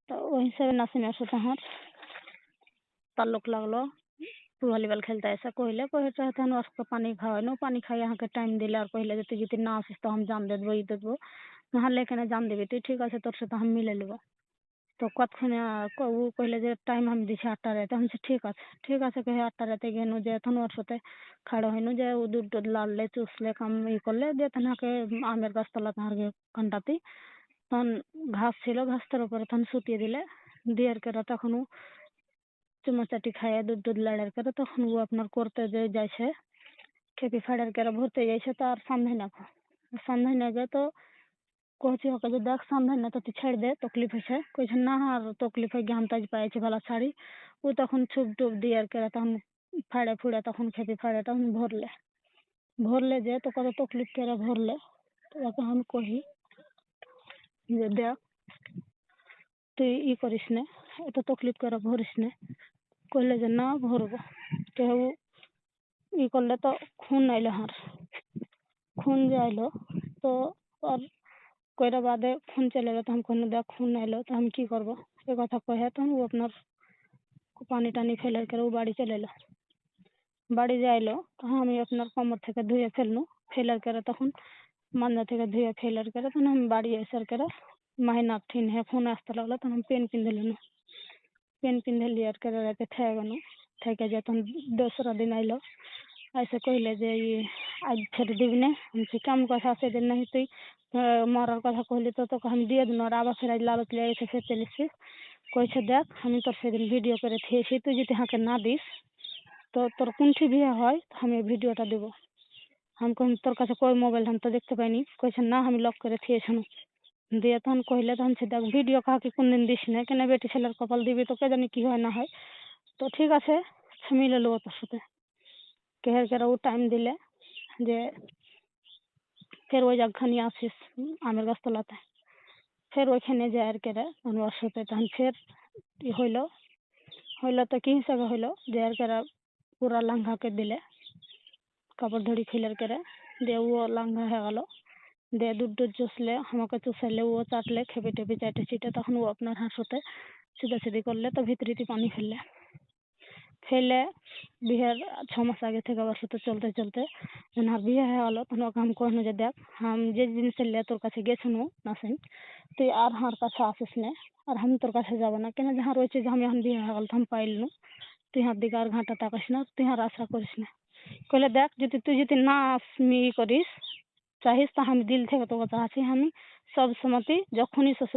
তো ওই হিসাবে নাসিমের সাথে আমার তাল্লুক লাগলো। ভলিবল খেলতে এসে কহিলে তখন ওকে পানি খাওয়ানো, পানি খাইয়ে আমাকে টাইম দিলে আর কহিলে যে তুই যদি না আসিস তো আমি জান দেবো ই দেবো, নাহলে এখানে জান দিবি তুই, ঠিক আছে তোর সাথে আমি মিলে নেবো। তো কতক্ষণে ও কহিলে যে টাইম আমি দিছি 8টা রাতে। আমি ঠিক আছে কহে 8টা রাতে গেনু যে তখন ওর সাথে খাড়ো হইনু যে ও দুধ টুধ লাড়লে চুষলে কাম ই করলে দিয়ে তখনকে আমের গাছতলা তাহার ঘন্টাতে তখন ঘাস ছিল, ঘাসটার উপরে তখন শুতিয়ে দিলে দিয়ে আর কেরা তখন ও চুমাচাটি খাইয়ে দুধ টুধ লাড়ার করে তখন ও আপনার করতে যে যাইছে খেপি ফাড়ার কেরা ভরতে যাইছে তো আর সন্ধাই না যায় তো কহছি ওকে যে দেখ সন্ধাই না তো তুই ছেড়ে দে তকলিফ হয়েছে, কইছে না আর তকলিফ হয়ে গিয়ে তাজ পাইছে ভালো শাড়ি। ও তখন ছুপ টুপ দিয়ে আর কেরা তখন ফাড়ে ফুড়ে তখন খেপি ফাড়ে তখন ভরলে যে তো কত তকলিফ কেরা ভরলে। তো ওকে আমি কহি যে দেখ তুই ই করিস না, এত তকলিফ করে ভরিস না। কইলে যে না ভরবো, কেউ ই করলে তো খুন আইলো, খুন যে আইলো তো আর কয়টা বাদে খুন চলে এলো। তো আমি কহিনি দেখ খুন আইলো তো আমি কি করবো, এ কথা কহে তখন ও আপনার পানি টানি ফেলে করে ও বাড়ি চলে এলো। বাড়ি যে আইলো তখন আমি আপনার কোমর থেকে ধুয়ে ফেলনু, ফেলার করে তখন মাঞ্জা থেকে ধুয়ে ফেলার করে তখন আমি বাড়ি এসার করে মাহিনা ঠিন হে ফোন আসতে লাগলো তখন আমি পেন পিন্ধে লিনু, পেন পিন্ধে লিয়ার করে রাতে থেকে গেল। থেকে যে তখন 2রা দিন আইলো, ऐसे কইলে যে আজ ছেড়ে দিবি না। আমি কেমন কথা সেদিন নাহি তুই মরার কথা কইলি তো তোকে আমি দিয়ে দিন, আর আবার ফের আজ লালচ লেগে গেছে ফের চলিসিস। কইছে দেখ আমি তোর সেদিন ভিডিও করে থিয়েছি, তুই যদি হাঁকে না দিস তো তোর কোনটি বিয়ে হয় আমি ভিডিওটা দেবো। আমি কই তোর কাছে কই মোবাইল আমি তো দেখতে পাইনি। কইছে না আমি লক করে থিয়েছি। দিয়ে তখন কহিলে তখন সে দেখ ভিডিও কাউকে কোনদিন দিস না, কেন বেটি ছেলের কপাল দিবি তো কে জানি কি হয় না হয়। তো ঠিক আছে মিলে নেবো তোর সাথে। কেহের কেরা ও টাইম দিলে যে ফের ওই জায়গাখানি আসিস আমের গাছতলাতে, ফের ওইখানে যায় আর কেরা ওর সাথে তখন ফের হইলো তো কি হিসাবে হইলো যে আর কেরা পুরা লাঙ্ঘাকে দিলে কাপড় ধরি খিলের করে দিয়ে ও লাঙ্ঘা হয়ে গেল। দিয়ে দুধ টুধ চুষলে আমাকে চুষাইলে ও চাটলে খেপে টেপে চাটে চিটে তখন ও আপনার হাঁসতে সিধি করলে তো ভিতরিতে পানি ফেলে বিয়ের 6 মাস আগে থেকে ওর সাথে চলতে চলতে যখন আর বিয়ে হয়ে গেলো তখন ওকে আমি কহনু যে দেখ আমি যে জিনিসের লে তোর কাছে গেছিনু নাসিম তুই আর হার কাছে আসিস না, আর আমি তোর কাছে যাবো না, কেন যাহা রয়েছে যে আমি এখন বিয়ে হয়ে গেল তো আমি পাইলনু, তুই হার দিকে আর ঘাঁটা তাকাস না, তুই আর আশা করিস না। কইলে দেখ তুই যদি না ই করিস চাহিস তা আমি দিল থেকে তোকে চাচ্ছি, আমি সব সময়তে যখনই